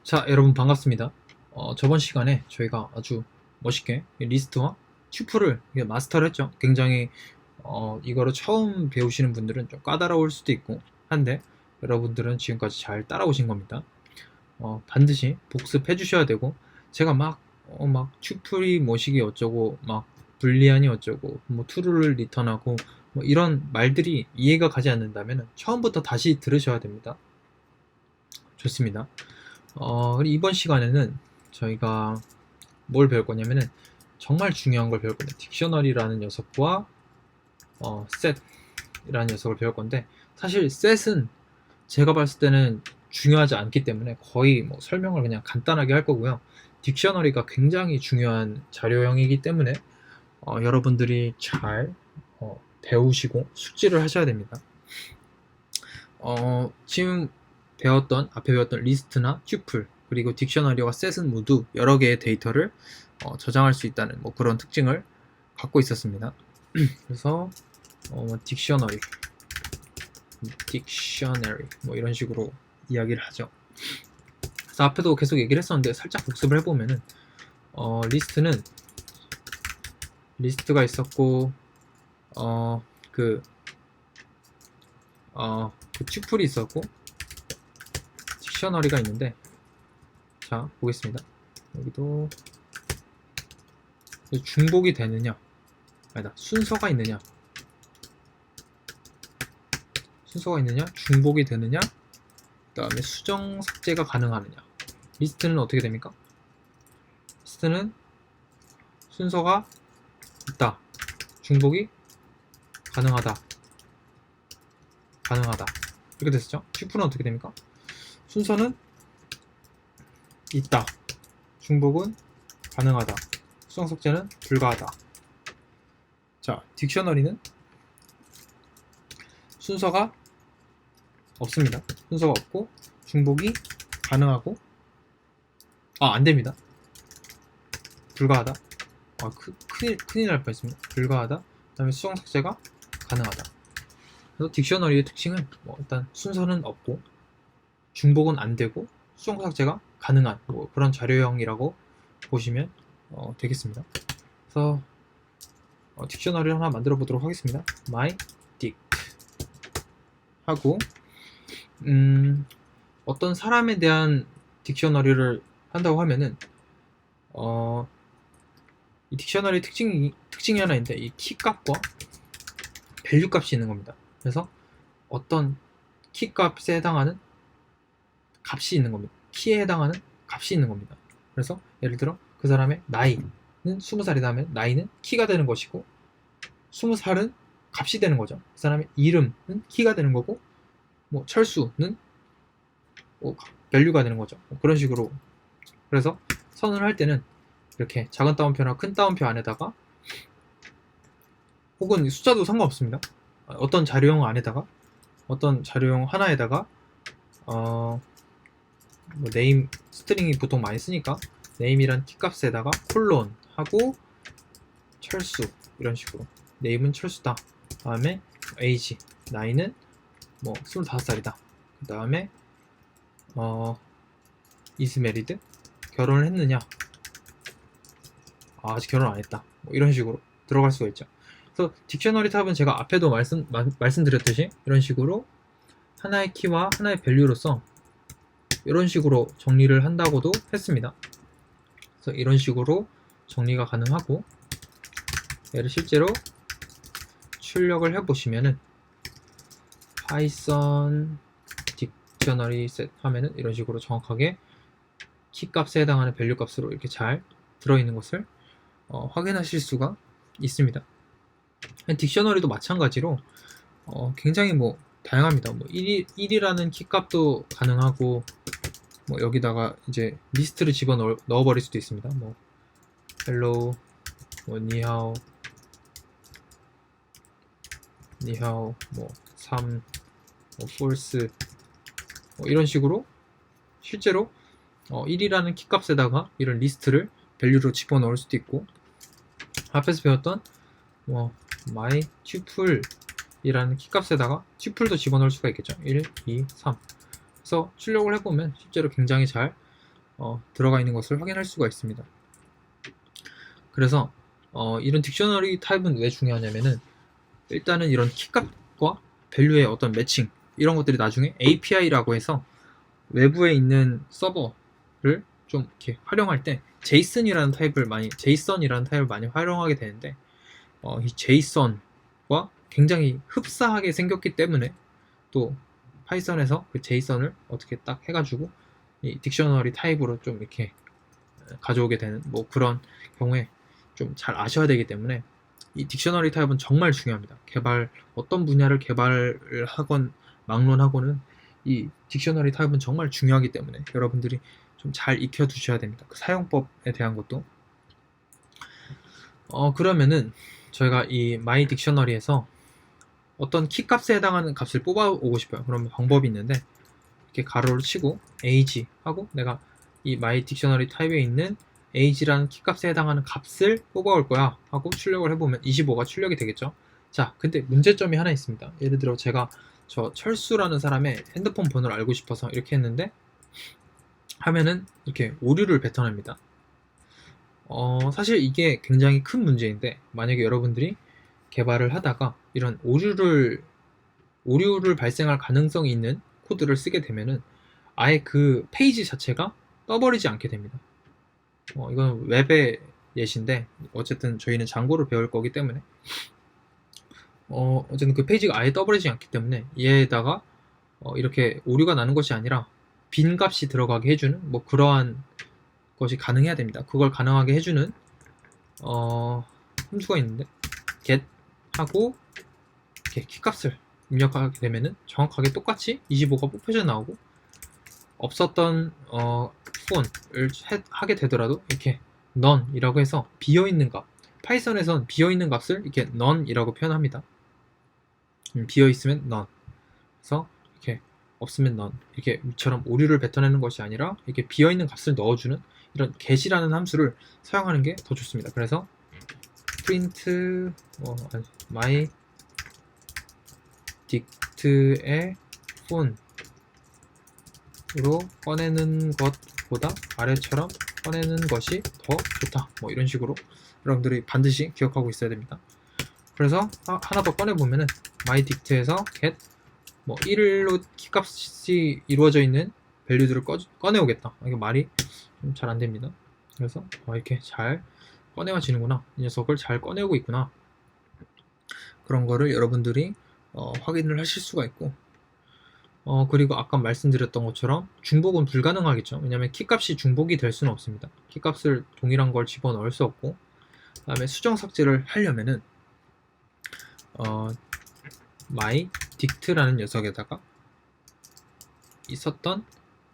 자, 여러분 반갑습니다. 저번 시간에 저희가 아주 멋있게 리스트와 튜플을 마스터를 했죠. 굉장히 이거를 처음 배우시는 분들은 좀 까다로울 수도 있고 한데 여러분들은 지금까지 잘 따라오신 겁니다. 반드시 복습해 주셔야 되고 제가 막 튜플이 뭐시기 어쩌고 막 불리한이 어쩌고 뭐 true를 리턴하고 뭐 이런 말들이 이해가 가지 않는다면 처음부터 다시 들으셔야 됩니다. 좋습니다. 그리고 이번 시간에는 저희가 뭘 배울 거냐면은 정말 중요한 걸 배울 건데 딕셔너리라는 녀석과 set이라는 녀석을 배울 건데 사실 set은 제가 봤을 때는 중요하지 않기 때문에 거의 뭐 설명을 그냥 간단하게 할 거고요. 딕셔너리가 굉장히 중요한 자료형이기 때문에 여러분들이 잘 배우시고 숙지를 하셔야 됩니다. 지금 앞에 배웠던 리스트나 튜플, 그리고 딕셔너리와 셋은 모두 여러 개의 데이터를 저장할 수 있다는 뭐 그런 특징을 갖고 있었습니다. 그래서 딕셔너리 뭐 이런 식으로 이야기를 하죠. 그래서 앞에도 계속 얘기를 했었는데 살짝 복습을 해보면은 리스트가 있었고 그 튜플이 있었고 딕셔너리가 있는데, 자 보겠습니다. 여기도 중복이 되느냐, 아니다, 순서가 있느냐, 중복이 되느냐, 그 다음에 수정 삭제가 가능하느냐. 리스트는 어떻게 됩니까? 리스트는 순서가 있다, 중복이 가능하다 이렇게 됐었죠. 튜플은 어떻게 됩니까? 순서는 있다, 중복은 가능하다, 수정 삭제는 불가하다. 자, 딕셔너리는 순서가 없습니다. 순서가 없고 중복이 가능하고 안됩니다. 불가하다. 큰일 날 뻔했습니다. 불가하다. 그 다음에 수정 삭제가 가능하다. 그래서 딕셔너리의 특징은 일단 순서는 없고 중복은 안되고 수정 삭제가 가능한 그런 자료형이라고 보시면 되겠습니다. 그래서 딕셔너리를 하나 만들어 보도록 하겠습니다. mydict 하고 어떤 사람에 대한 딕셔너리를 한다고 하면은 이 딕셔너리 특징이 하나 있는데, 이 키 값과 밸류 값이 있는 겁니다. 그래서 어떤 키 값에 해당하는 값이 있는 겁니다. 키에 해당하는 값이 있는 겁니다. 그래서 예를 들어 그 사람의 나이는 20살이다 하면 나이는 키가 되는 것이고 20살은 값이 되는 거죠. 그 사람의 이름은 키가 되는 거고 뭐 철수는 밸류가 되는 거죠. 그런 식으로. 그래서 선언을 할 때는 이렇게 작은 따옴표나 큰 따옴표 안에다가, 혹은 숫자도 상관없습니다. 어떤 자료형 안에다가, 어떤 자료형 하나에다가 뭐 네임 스트링이 보통 많이 쓰니까 네임이란 키값에다가 콜론 하고 철수, 이런 식으로. 네임은 철수다. 다음에 에이지, 나이는 뭐 25살이다. 그 다음에 is married, 결혼을 했느냐, 아직 결혼 안 했다. 뭐 이런 식으로 들어갈 수가 있죠. 그래서 딕셔너리 탑은 제가 앞에도 말씀드렸듯이 이런 식으로 하나의 키와 하나의 밸류로서 이런 식으로 정리를 한다고도 했습니다. 그래서 이런 식으로 정리가 가능하고, 얘를 실제로 출력을 해보시면은 python dictionary set 하면은 이런 식으로 정확하게 키 값에 해당하는 밸류 값으로 이렇게 잘 들어있는 것을 확인하실 수가 있습니다. 딕셔너리도 마찬가지로 굉장히 다양합니다. 1이라는 키 값도 가능하고, 여기다가 이제 리스트를 집어 넣어버릴 수도 있습니다. hello, 니하오, 3, false, 이런 식으로 실제로 1이라는 키 값에다가 이런 리스트를 밸류로 집어넣을 수도 있고, 앞에서 배웠던 my tuple 이라는 키값에다가 튜플도 집어넣을 수가 있겠죠. 1, 2, 3. 그래서 출력을 해보면 실제로 굉장히 잘 들어가 있는 것을 확인할 수가 있습니다. 그래서 이런 딕셔너리 타입은 왜 중요하냐면은 일단은 이런 키값과 밸류의 어떤 매칭 이런 것들이 나중에 API라고 해서 외부에 있는 서버를 좀 이렇게 활용할 때 JSON이라는 타입을 많이 활용하게 되는데 이 JSON과 굉장히 흡사하게 생겼기 때문에 또 파이썬에서 그 JSON을 어떻게 딱 해가지고 이 딕셔너리 타입으로 좀 이렇게 가져오게 되는 뭐 그런 경우에 좀 잘 아셔야 되기 때문에 이 딕셔너리 타입은 정말 중요합니다. 어떤 분야를 개발을 하건 막론하고는 이 딕셔너리 타입은 정말 중요하기 때문에 여러분들이 좀 잘 익혀 두셔야 됩니다. 그 사용법에 대한 것도. 그러면은 저희가 이 마이 딕셔너리에서 어떤 키값에 해당하는 값을 뽑아오고 싶어요. 그러면 방법이 있는데 이렇게 가로를 치고 age 하고 내가 이 마이 딕셔너리 타입에 있는 age라는 키값에 해당하는 값을 뽑아올 거야 하고 출력을 해보면 25가 출력이 되겠죠. 자, 근데 문제점이 하나 있습니다. 예를 들어 제가 저 철수라는 사람의 핸드폰 번호를 알고 싶어서 이렇게 했는데 하면은 이렇게 오류를 뱉어냅니다. 사실 이게 굉장히 큰 문제인데 만약에 여러분들이 개발을 하다가 이런 오류를 발생할 가능성이 있는 코드를 쓰게 되면은 아예 그 페이지 자체가 떠버리지 않게 됩니다. 이건 웹의 예시인데 어쨌든 저희는 장고를 배울 거기 때문에 어쨌든 그 페이지가 아예 떠버리지 않기 때문에 얘에다가 이렇게 오류가 나는 것이 아니라 빈 값이 들어가게 해주는 뭐 그러한 것이 가능해야 됩니다. 그걸 가능하게 해주는 함수가 있는데 get 하고 이렇게 키값을 입력하게 되면은 정확하게 똑같이 25가 뽑혀져 나오고 없었던 폰을 하게 되더라도 이렇게 none이라고 해서 비어있는 값, 파이썬에선 비어있는 값을 이렇게 none이라고 표현합니다. 비어있으면 none, 그래서 이렇게 없으면 none, 이렇게 위처럼 오류를 뱉어내는 것이 아니라 이렇게 비어있는 값을 넣어주는 이런 get이라는 함수를 사용하는 게 더 좋습니다. 그래서 print my dict의 폰으로 꺼내는 것보다 아래처럼 꺼내는 것이 더 좋다. 뭐 이런 식으로 여러분들이 반드시 기억하고 있어야 됩니다. 그래서 하나 더 꺼내보면은 myDict에서 get 뭐 1로 키값이 이루어져 있는 밸류들을 꺼내오겠다. 이게 말이 좀 잘 안됩니다. 그래서 이렇게 잘 꺼내와지는구나. 이 녀석을 잘 꺼내오고 있구나. 그런 거를 여러분들이 확인을 하실 수가 있고 그리고 아까 말씀드렸던 것처럼 중복은 불가능하겠죠. 왜냐하면 키값이 중복이 될 수는 없습니다. 키값을 동일한 걸 집어넣을 수 없고 그 다음에 수정 삭제를 하려면은 myDict라는 녀석에다가 있었던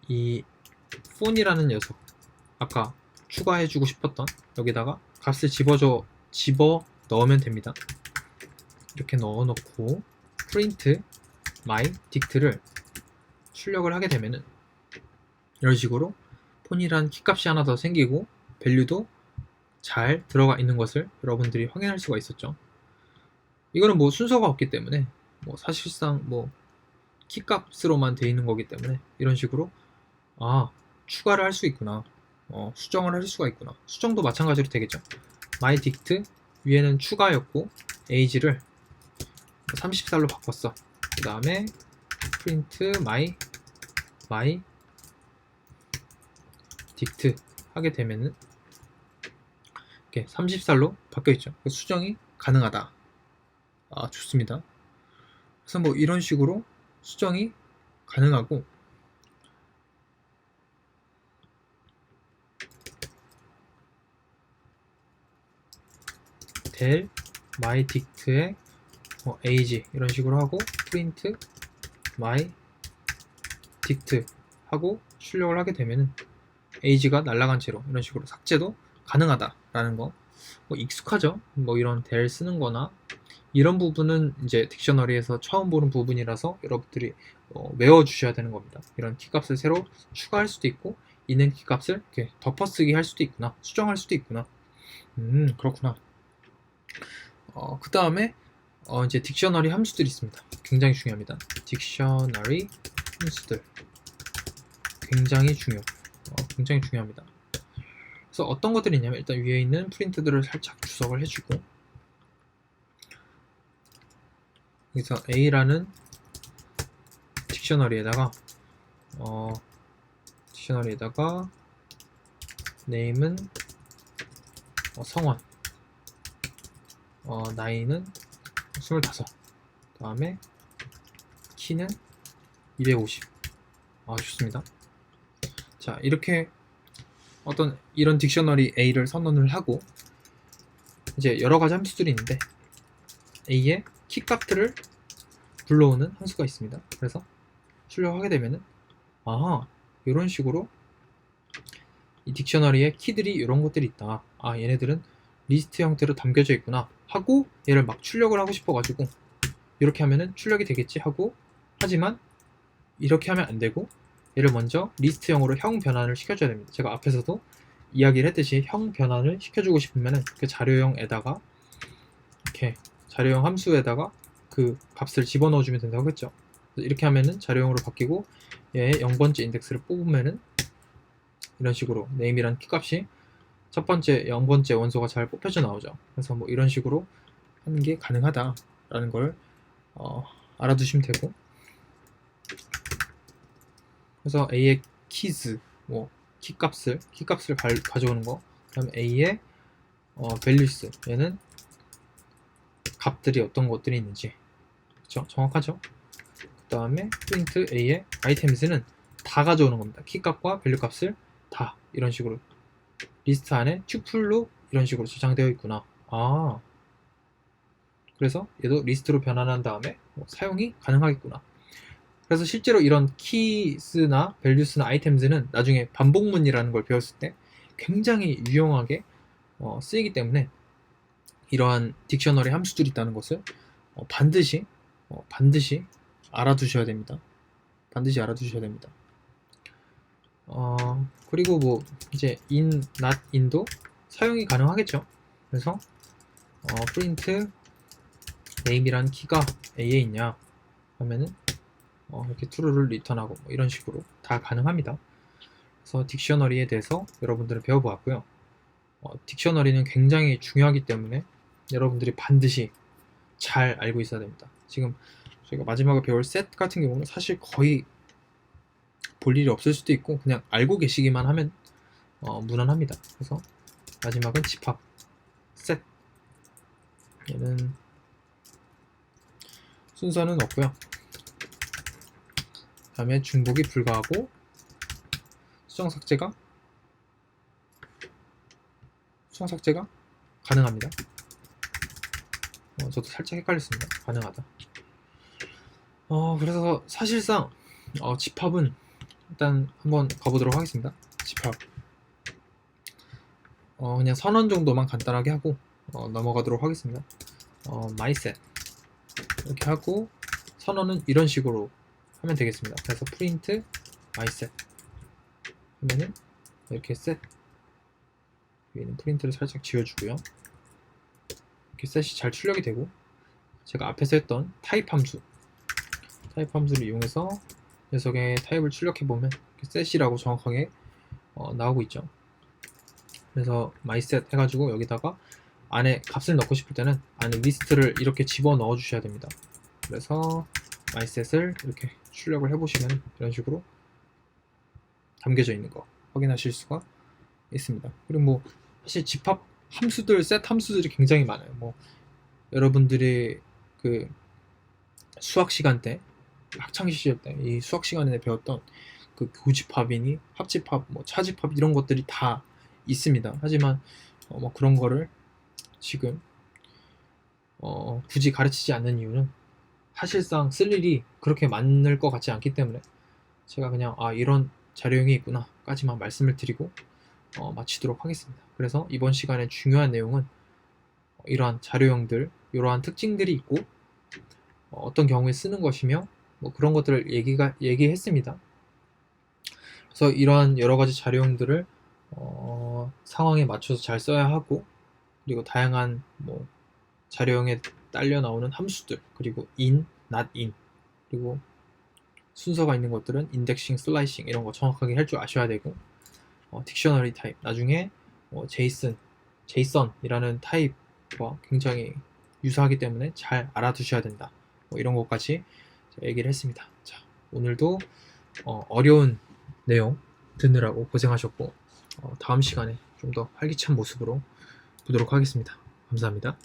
이 폰이라는 녀석 아까 추가해주고 싶었던 여기다가 값을 집어 넣으면 됩니다. 이렇게 넣어놓고 print myDict를 출력을 하게 되면은 이런 식으로 폰이란 키값이 하나 더 생기고 밸류도 잘 들어가 있는 것을 여러분들이 확인할 수가 있었죠. 이거는 뭐 순서가 없기 때문에 뭐 사실상 뭐 키값으로만 되어 있는 거기 때문에 이런 식으로 추가를 할 수 있구나, 수정을 할 수가 있구나. 수정도 마찬가지로 되겠죠. myDict 위에는 추가였고 age를 30살로 바꿨어. 그 다음에 print my dict 하게 되면은 이렇게 30살로 바뀌어있죠. 수정이 가능하다. 좋습니다. 그래서 뭐 이런 식으로 수정이 가능하고 del myDict의 age 이런 식으로 하고 print myDict 하고 출력을 하게 되면은 age가 날아간 채로 이런 식으로 삭제도 가능하다라는 거. 뭐 익숙하죠. 뭐 이런 del 쓰는 거나 이런 부분은 이제 딕셔너리에서 처음 보는 부분이라서 여러분들이 외워 주셔야 되는 겁니다. 이런 키값을 새로 추가할 수도 있고 있는 키값을 이렇게 덮어쓰기 할 수도 있구나, 수정할 수도 있구나. 그렇구나. 그 다음에 이제 딕셔너리 함수들이 있습니다. 굉장히 중요합니다. 딕셔너리 함수들 굉장히 중요. 굉장히 중요합니다. 그래서 어떤 것들이 있냐면 일단 위에 있는 프린트들을 살짝 주석을 해주고 여기서 A라는 딕셔너리에다가 딕셔너리에다가 name은 성원, 나이는 25, 다음에 키는 250. 좋습니다. 자, 이렇게 어떤 이런 딕셔너리 A를 선언을 하고 이제 여러 가지 함수들이 있는데 A의 키 값들을 불러오는 함수가 있습니다. 그래서 출력하게 되면은 이런 식으로 이 딕셔너리에 키들이 이런 것들이 있다. 얘네들은 리스트 형태로 담겨져 있구나 하고 얘를 막 출력을 하고 싶어가지고 이렇게 하면은 출력이 되겠지 하고 하지만 이렇게 하면 안 되고 얘를 먼저 리스트형으로 형 변환을 시켜줘야 됩니다. 제가 앞에서도 이야기를 했듯이 형 변환을 시켜주고 싶으면은 그 자료형에다가 이렇게 자료형 함수에다가 그 값을 집어넣어주면 된다고 했죠. 이렇게 하면은 자료형으로 바뀌고 얘의 0번째 인덱스를 뽑으면은 이런 식으로 name이란 키값이 첫 번째 0번째 원소가 잘 뽑혀져 나오죠. 그래서 뭐 이런 식으로 하는 게 가능하다라는 걸 알아두시면 되고, 그래서 A의 keys, 뭐 키값을 가져오는 거, 그다음에 A의 values, 얘는 값들이 어떤 것들이 있는지, 그렇죠? 정확하죠? 그 다음에 print A의 items는 다 가져오는 겁니다. 키값과 value 값을 다 이런 식으로 리스트 안에 튜플로 이런 식으로 저장되어 있구나. 그래서 얘도 리스트로 변환한 다음에 사용이 가능하겠구나. 그래서 실제로 이런 키스나 밸류스나 아이템즈는 나중에 반복문이라는 걸 배웠을 때 굉장히 유용하게 쓰이기 때문에 이러한 딕셔너리 함수들이 있다는 것을 반드시 알아두셔야 됩니다. 반드시 알아두셔야 됩니다. 그리고 뭐 이제 in, not in도 사용이 가능하겠죠. 그래서 print name이란 키가 A에 있냐 하면은 이렇게 true를 리턴하고 뭐 이런 식으로 다 가능합니다. 그래서 딕셔너리에 대해서 여러분들은 배워보았고요. 딕셔너리는 굉장히 중요하기 때문에 여러분들이 반드시 잘 알고 있어야 됩니다. 지금 저희가 마지막에 배울 셋 같은 경우는 사실 거의 볼 일이 없을 수도 있고 그냥 알고 계시기만 하면 무난합니다. 그래서 마지막은 집합 셋, 얘는 순서는 없고요. 다음에 중복이 불가하고 수정 삭제가 가능합니다. 저도 살짝 헷갈렸습니다. 가능하다. 그래서 사실상 집합은 일단 한번 가보도록 하겠습니다. 집합 그냥 선언 정도만 간단하게 하고 넘어가도록 하겠습니다. myset 이렇게 하고 선언은 이런 식으로 하면 되겠습니다. 그래서 print myset 하면은 이렇게 set, 위에는 프린트를 살짝 지워주고요. 이렇게 set이 잘 출력이 되고, 제가 앞에서 했던 타입 함수를 이용해서 녀석의 타입을 출력해보면 set이라고 정확하게 나오고 있죠. 그래서 myset 해가지고 여기다가 안에 값을 넣고 싶을 때는 안에 리스트를 이렇게 집어넣어 주셔야 됩니다. 그래서 myset을 이렇게 출력을 해보시면 이런 식으로 담겨져 있는 거 확인하실 수가 있습니다. 그리고 뭐 사실 집합 함수들, 셋 함수들이 굉장히 많아요. 뭐 여러분들이 그 수학 시간 때, 학창 시절 때 이 수학 시간에 배웠던 그 교집합이니 합집합, 뭐 차집합 이런 것들이 다 있습니다. 하지만 뭐 그런 거를 지금 굳이 가르치지 않는 이유는 사실상 쓸 일이 그렇게 많을 것 같지 않기 때문에 제가 그냥 이런 자료형이 있구나 까지만 말씀을 드리고 마치도록 하겠습니다. 그래서 이번 시간에 중요한 내용은 이러한 자료형들, 이러한 특징들이 있고 어떤 경우에 쓰는 것이며 뭐 그런 것들을 얘기했습니다. 그래서 이러한 여러 가지 자료형들을 상황에 맞춰서 잘 써야 하고, 그리고 다양한 뭐 자료형에 딸려 나오는 함수들, 그리고 in, not in, 그리고 순서가 있는 것들은 인덱싱, 슬라이싱 이런 거 정확하게 할 줄 아셔야 되고, 딕셔너리 타입, 나중에 제이슨이라는 타입과 굉장히 유사하기 때문에 잘 알아두셔야 된다. 이런 것까지 얘기를 했습니다. 자, 오늘도 어려운 내용 듣느라고 고생하셨고 다음 시간에 좀 더 활기찬 모습으로 보도록 하겠습니다. 감사합니다.